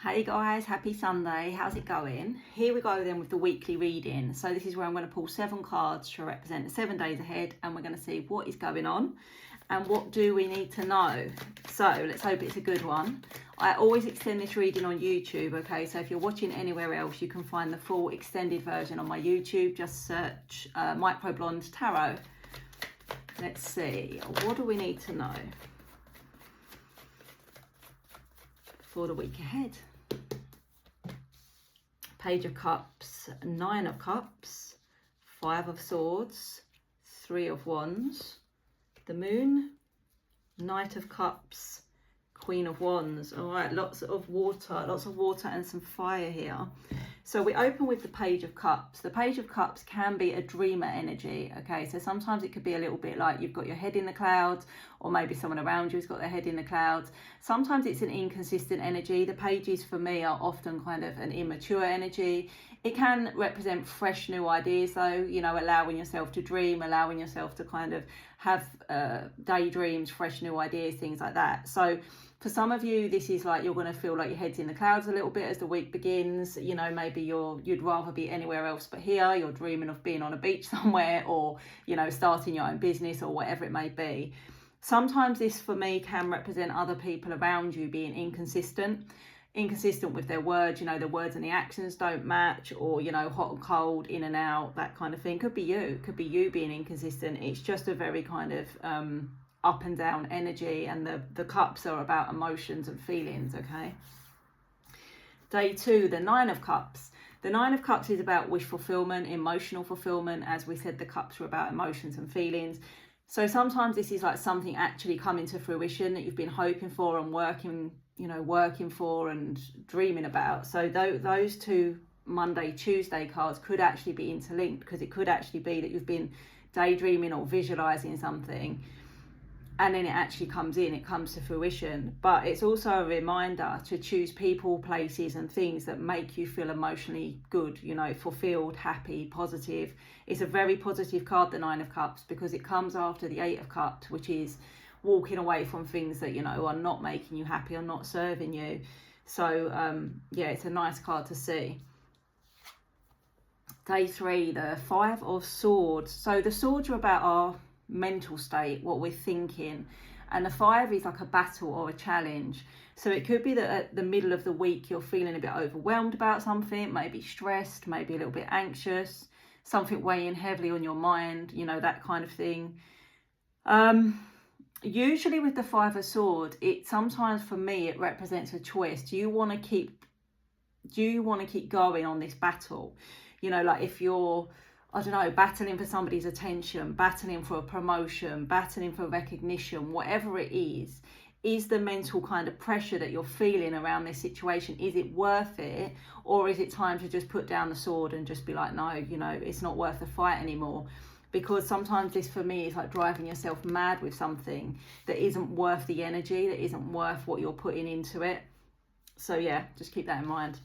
Hey guys, happy Sunday. How's it going? Here we go then with the weekly reading. So this is where I'm going to pull 7 cards to represent the 7 days ahead, and we're going to see what is going on and what do we need to know. So let's hope it's a good one. I always extend this reading on YouTube, okay? So if you're watching anywhere else, you can find the full extended version on my YouTube. Just search Microblonde Tarot. Let's see, what do we need to know for the week ahead? Page of Cups, 9 of Cups, 5 of Swords, 3 of Wands, the Moon, Knight of Cups, Queen of Wands. All right, lots of water and some fire here. So we open with the Page of Cups. The Page of Cups can be a dreamer energy, okay? So sometimes it could be a little bit like you've got your head in the clouds, or maybe someone around you has got their head in the clouds. Sometimes it's an inconsistent energy. The pages for me are often kind of an immature energy. It can represent fresh new ideas though, you know, allowing yourself to dream, allowing yourself to kind of have daydreams, fresh new ideas, things like that. So for some of you, this is like you're going to feel like your head's in the clouds a little bit as the week begins. You know, maybe you'd rather be anywhere else but here. You're dreaming of being on a beach somewhere, or, you know, starting your own business or whatever it may be. Sometimes this for me can represent other people around you being inconsistent with their words. You know, the words and the actions don't match, or, you know, hot and cold, in and out, that kind of thing. Could be you being inconsistent. It's just a very kind of up and down energy, and the cups are about emotions and feelings, okay? Day 2, the 9 of Cups. The 9 of Cups is about wish fulfillment, emotional fulfillment. As we said, the cups are about emotions and feelings. So sometimes this is like something actually coming to fruition that you've been hoping for and working for and dreaming about. So those two Monday, Tuesday cards could actually be interlinked, because it could actually be that you've been daydreaming or visualizing something, and then it actually comes to fruition. But it's also a reminder to choose people, places and things that make you feel emotionally good, you know, fulfilled, happy, positive. It's a very positive card, the 9 of Cups, because it comes after the 8 of Cups, which is walking away from things that, you know, are not making you happy or not serving you. So yeah, it's a nice card to see. Day 3, the 5 of Swords. So the swords are about our mental state, what we're thinking, and the 5 is like a battle or a challenge. So it could be that at the middle of the week you're feeling a bit overwhelmed about something, maybe stressed, maybe a little bit anxious, something weighing heavily on your mind, you know, that kind of thing. Usually with the 5 of Swords, it sometimes for me it represents a choice. Do you want to keep going on this battle? You know, like if you're, I don't know, battling for somebody's attention, battling for a promotion, battling for recognition, whatever it is the mental kind of pressure that you're feeling around this situation, is it worth it? Or is it time to just put down the sword and just be like, no, you know, it's not worth the fight anymore? Because sometimes this for me is like driving yourself mad with something that isn't worth the energy, that isn't worth what you're putting into it. So yeah, just keep that in mind.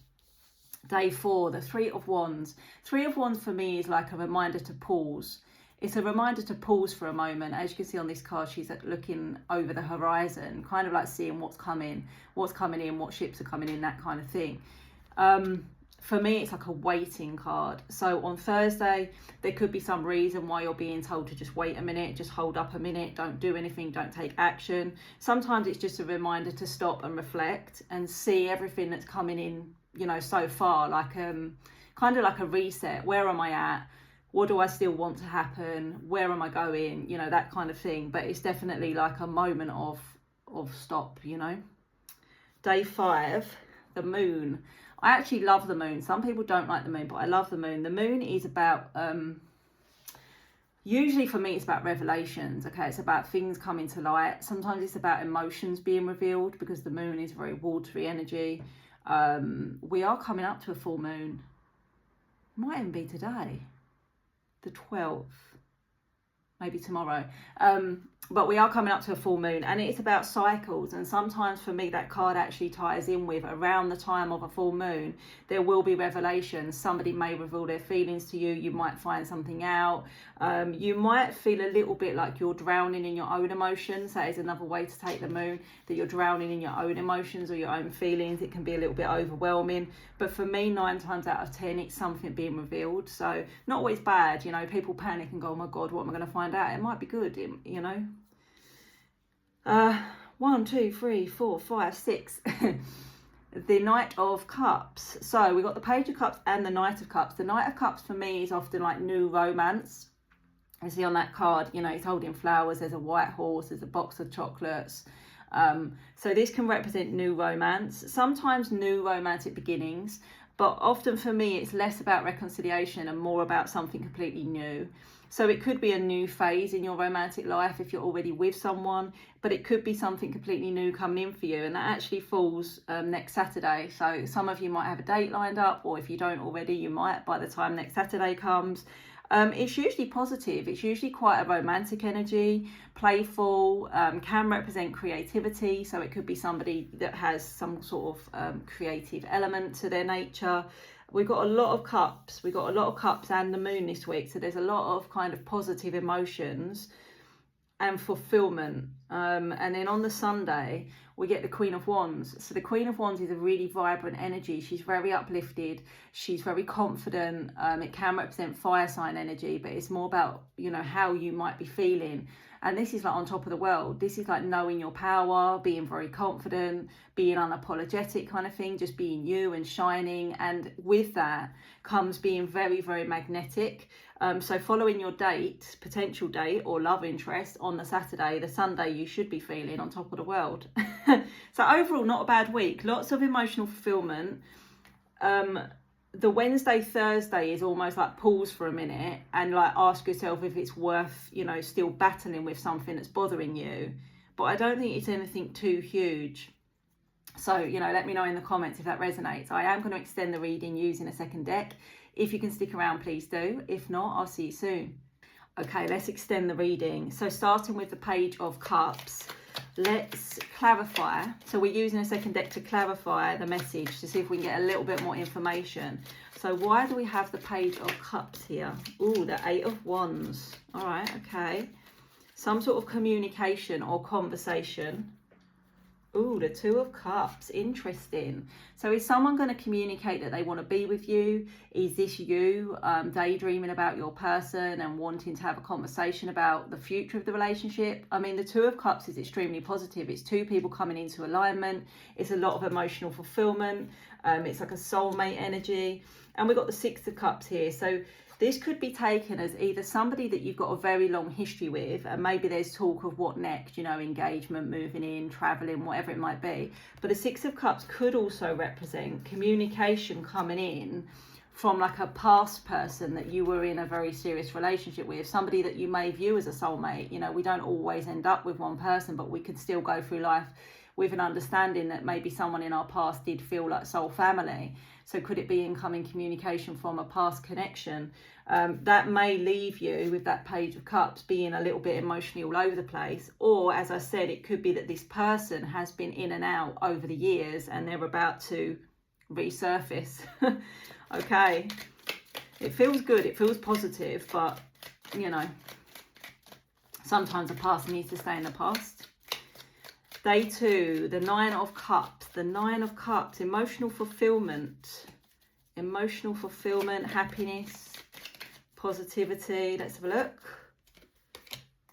Day 4, the 3 of Wands. 3 of Wands for me is like a reminder to pause. It's a reminder to pause for a moment. As you can see on this card, she's looking over the horizon, kind of like seeing what's coming in, what ships are coming in, that kind of thing. For me, it's like a waiting card. So on Thursday, there could be some reason why you're being told to just wait a minute, just hold up a minute, don't do anything, don't take action. Sometimes it's just a reminder to stop and reflect and see everything that's coming in, you know, so far, like kind of like a reset. Where am I at? What do I still want to happen? Where am I going? You know, that kind of thing. But it's definitely like a moment of stop, you know. Day 5, the Moon. I actually love the Moon. Some people don't like the Moon, but I love the Moon. The Moon is about, usually for me, it's about revelations, okay? It's about things coming to light. Sometimes it's about emotions being revealed, because the Moon is very watery energy. We are coming up to a full moon. Might even be today, the 12th, maybe tomorrow. but we are coming up to a full moon, and it's about cycles. And sometimes for me, that card actually ties in with around the time of a full moon, there will be revelations. Somebody may reveal their feelings to you. You might find something out. You might feel a little bit like you're drowning in your own emotions. That is another way to take the moon, that you're drowning in your own emotions or your own feelings. It can be a little bit overwhelming. But for me, 9 times out of 10, it's something being revealed. So not always bad. You know, people panic and go, oh my God, what am I going to find out? It might be good, you know. 1, 2, 3, 4, 5, 6. The Knight of Cups. So we got the Page of Cups and the Knight of Cups. The Knight of Cups for me is often like new romance. You see on that card, you know, he's holding flowers. There's a white horse. There's a box of chocolates. So this can represent new romance. Sometimes new romantic beginnings. But often for me, it's less about reconciliation and more about something completely new. So it could be a new phase in your romantic life if you're already with someone, but it could be something completely new coming in for you. And that actually falls next Saturday. So some of you might have a date lined up, or if you don't already, you might by the time next Saturday comes. It's usually positive. It's usually quite a romantic energy, playful, can represent creativity. So it could be somebody that has some sort of creative element to their nature. We've got a lot of cups. We've got a lot of cups and the moon this week. So there's a lot of kind of positive emotions and fulfillment. And then on the Sunday, we get the Queen of Wands. So the Queen of Wands is a really vibrant energy. She's very uplifted. She's very confident. It can represent fire sign energy, but it's more about, you know, how you might be feeling. And this is like on top of the world. This is like knowing your power, being very confident, being unapologetic kind of thing, just being you and shining. And with that comes being very, very magnetic. So following your date, potential date or love interest on the Saturday, the Sunday, you should be feeling on top of the world. So overall, not a bad week. Lots of emotional fulfillment. The Wednesday, Thursday is almost like pause for a minute and like ask yourself if it's worth, you know, still battling with something that's bothering you. But I don't think it's anything too huge. So, you know, let me know in the comments if that resonates. I am going to extend the reading using a second deck. If you can stick around, please do. If not, I'll see you soon. Okay, let's extend the reading. So starting with the Page of Cups, let's clarify. So we're using a second deck to clarify the message to see if we can get a little bit more information. So why do we have the Page of Cups here? Ooh, the 8 of Wands. All right, okay. Some sort of communication or conversation. Ooh, the 2 of Cups. Interesting. So is someone going to communicate that they want to be with you? Is this you daydreaming about your person and wanting to have a conversation about the future of the relationship? I mean, the 2 of Cups is extremely positive. It's 2 people coming into alignment. It's a lot of emotional fulfillment. It's like a soulmate energy. And we've got the 6 of Cups here. So this could be taken as either somebody that you've got a very long history with, and maybe there's talk of what next, you know, engagement, moving in, traveling, whatever it might be. But the 6 of Cups could also represent communication coming in from like a past person that you were in a very serious relationship with, somebody that you may view as a soulmate. You know, we don't always end up with one person, but we could still go through life with an understanding that maybe someone in our past did feel like soul family. So could it be incoming communication from a past connection? That may leave you with that Page of Cups being a little bit emotionally all over the place. Or, as I said, it could be that this person has been in and out over the years and they're about to resurface. Okay. It feels good. It feels positive. But, you know, sometimes the past needs to stay in the past. Day 2, the 9 of Cups. The 9 of Cups, emotional fulfillment. Emotional fulfillment, happiness, positivity. Let's have a look.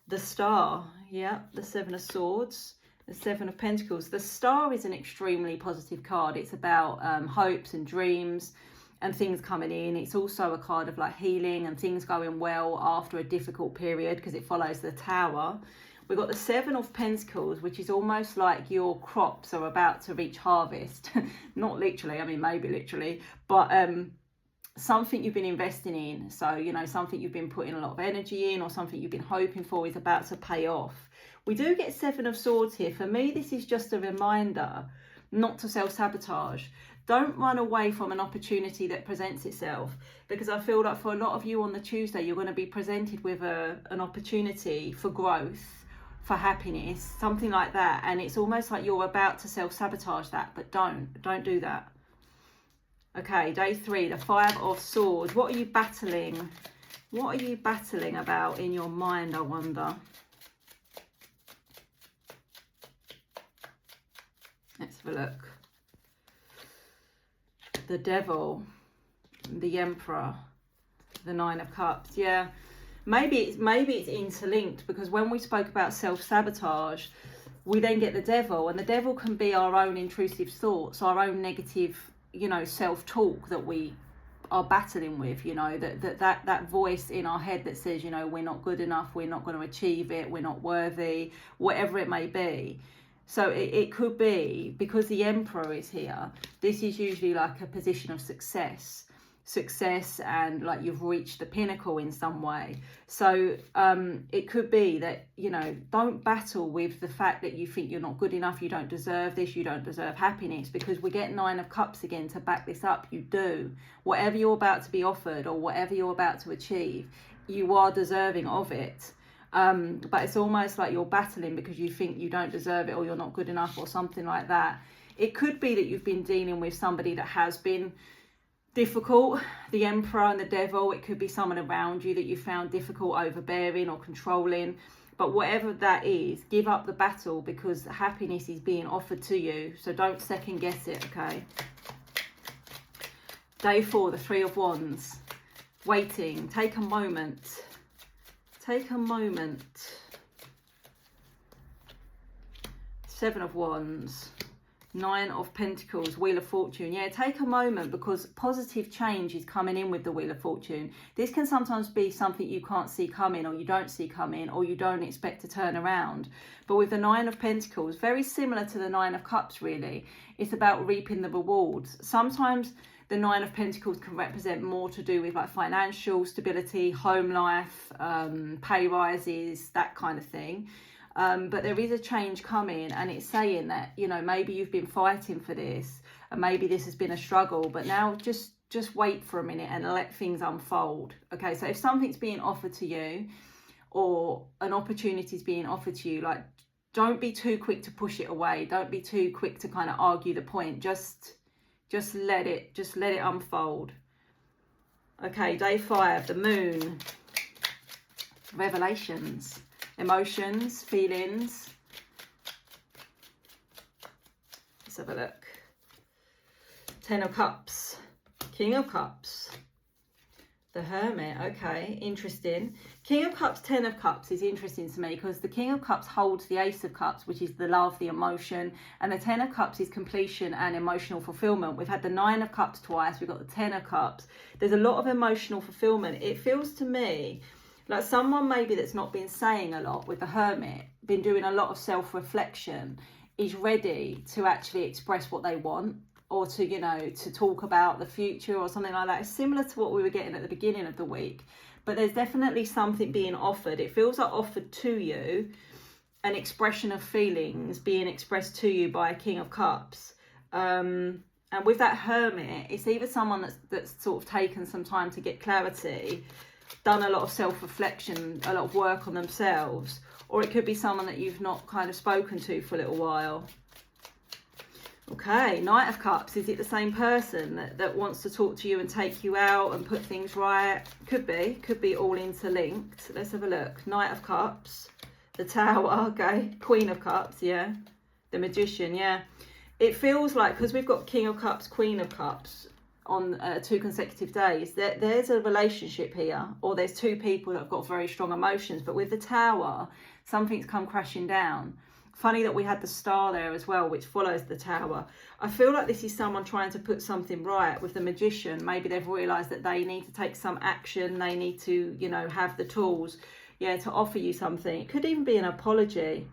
The Star. Yeah, the 7 of Swords. The 7 of Pentacles. The Star is an extremely positive card. It's about hopes and dreams and things coming in. It's also a card of like healing and things going well after a difficult period because it follows the Tower. We've got the 7 of Pentacles, which is almost like your crops are about to reach harvest. Not literally, I mean, maybe literally, but something you've been investing in. So, you know, something you've been putting a lot of energy in or something you've been hoping for is about to pay off. We do get 7 of Swords here. For me, this is just a reminder not to self-sabotage. Don't run away from an opportunity that presents itself, because I feel like for a lot of you on the Tuesday, you're going to be presented with an opportunity for growth, for happiness, something like that. And it's almost like you're about to self-sabotage that, but don't do that. Okay, day 3, the 5 of Swords. What are you battling? What are you battling about in your mind, I wonder? Let's have a look. The Devil, the Emperor, the 9 of Cups. Yeah, maybe it's interlinked, because when we spoke about self-sabotage, we then get the Devil, and the Devil can be our own intrusive thoughts, our own negative, you know, self-talk that we are battling with, you know, that voice in our head that says, you know, we're not good enough, we're not going to achieve it, we're not worthy, whatever it may be. So it could be, because the Emperor is here, this is usually like a position of success and like you've reached the pinnacle in some way. So it could be that, you know, don't battle with the fact that you think you're not good enough, you don't deserve this, you don't deserve happiness, because we get 9 of Cups again to back this up. You do. Whatever you're about to be offered or whatever you're about to achieve, you are deserving of it. But it's almost like you're battling because you think you don't deserve it, or you're not good enough, or something like that. It could be that you've been dealing with somebody that has been difficult, the Emperor and the Devil. It could be someone around you that you found difficult, overbearing or controlling. But whatever that is, give up the battle, because happiness is being offered to you. So don't second guess it, okay? Day 4, the 3 of Wands. Waiting. Take a moment. Take a moment. 7 of Wands. 9 of Pentacles, Wheel of Fortune. Yeah, take a moment, because positive change is coming in with the Wheel of Fortune. This can sometimes be something you can't see coming, or you don't see coming, or you don't expect to turn around. But with the 9 of Pentacles, very similar to the 9 of Cups, really. It's about reaping the rewards. Sometimes the 9 of Pentacles can represent more to do with like financial stability, home life, pay rises, that kind of thing. But there is a change coming, and it's saying that, you know, maybe you've been fighting for this, and maybe this has been a struggle, but now just wait for a minute and let things unfold. Okay, so if something's being offered to you, or an opportunity is being offered to you, like, don't be too quick to push it away. Don't be too quick to kind of argue the point. Just let it unfold. Okay, day 5, the Moon. Revelations. Emotions, feelings. Let's have a look. 10 of Cups, King of Cups, the Hermit. Okay, interesting. King of Cups, 10 of Cups is interesting to me, because the King of Cups holds the Ace of Cups, which is the love, the emotion, and the 10 of Cups is completion and emotional fulfillment. We've had the 9 of Cups twice, we've got the 10 of Cups. There's a lot of emotional fulfillment. It feels to me like someone maybe that's not been saying a lot with the Hermit, been doing a lot of self-reflection, is ready to actually express what they want, or to, you know, to talk about the future or something like that. It's similar to what we were getting at the beginning of the week. But there's definitely something being offered. It feels like offered to you, an expression of feelings being expressed to you by a King of Cups. And with that Hermit, it's either someone that's sort of taken some time to get clarity, done a lot of self-reflection, a lot of work on themselves, or it could be someone that you've not kind of spoken to for a little while. Okay, Knight of Cups. Is it the same person that wants to talk to you and take you out and put things right? Could be all interlinked. Let's have a look. Knight of Cups, the Tower, okay, Queen of Cups, yeah, the Magician, yeah. It feels like, because we've got King of Cups, Queen of Cups on 2 consecutive days, there's a relationship here, or there's 2 people that have got very strong emotions. But with the Tower, something's come crashing down. Funny that we had the Star there as well, which follows the Tower. I feel like this is someone trying to put something right. With the Magician, maybe they've realised that they need to take some action. They need to, you know, have the tools, yeah, to offer you something. It could even be an apology.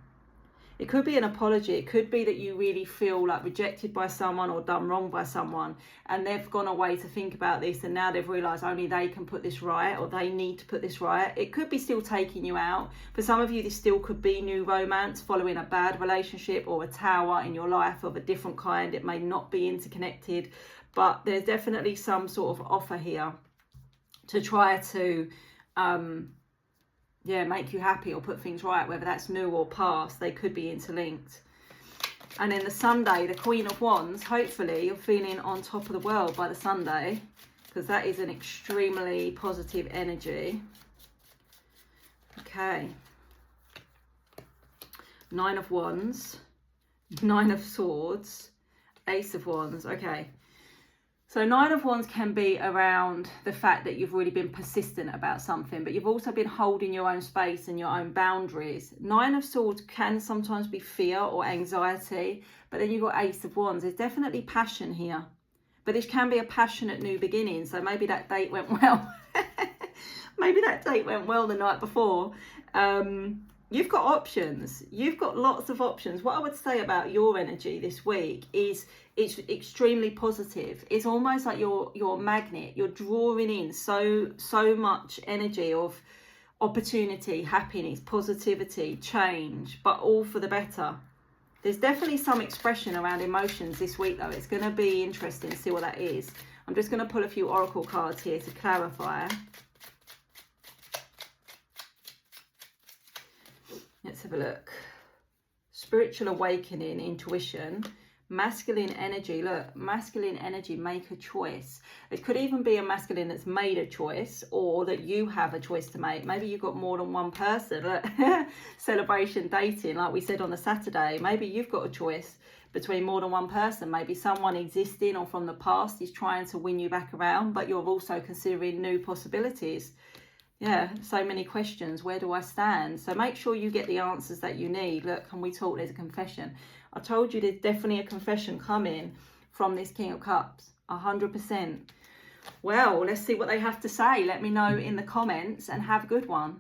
It could be an apology. It could be that you really feel like rejected by someone or done wrong by someone, and they've gone away to think about this, and now they've realised only they can put this right, or they need to put this right. It could be still taking you out. For some of you, this still could be new romance following a bad relationship, or a tower in your life of a different kind. It may not be interconnected, but there's definitely some sort of offer here to try to yeah, make you happy or put things right, whether that's new or past. They could be interlinked. And then the Sunday, the Queen of Wands, hopefully you're feeling on top of the world by the Sunday, because that is an extremely positive energy. Okay. 9 of Wands, 9 of Swords, Ace of Wands. Okay. So 9 of Wands can be around the fact that you've really been persistent about something, but you've also been holding your own space and your own boundaries. 9 of Swords can sometimes be fear or anxiety, but then you've got Ace of Wands. There's definitely passion here, but this can be a passionate new beginning. So maybe that date went well. Maybe that date went well the night before. You've got options. You've got lots of options. What I would say about your energy this week is it's extremely positive. It's almost like you're a magnet. You're drawing in so much energy of opportunity, happiness, positivity, change, but all for the better. There's definitely some expression around emotions this week, though. It's going to be interesting to see what that is. I'm just going to pull a few oracle cards here to clarify. Let's have a look. Spiritual awakening, intuition, masculine energy. Look, masculine energy, make a choice. It could even be a masculine that's made a choice, or that you have a choice to make. Maybe you've got more than one person. Look, celebration dating, like we said on the Saturday. Maybe you've got a choice between more than one person. Maybe someone existing or from the past is trying to win you back around, but you're also considering new possibilities. Yeah, so many questions. Where do I stand? So make sure you get the answers that you need. Look, can we talk? There's a confession. I told you there's definitely a confession coming from this King of Cups. 100%. Well, let's see what they have to say. Let me know in the comments and have a good one.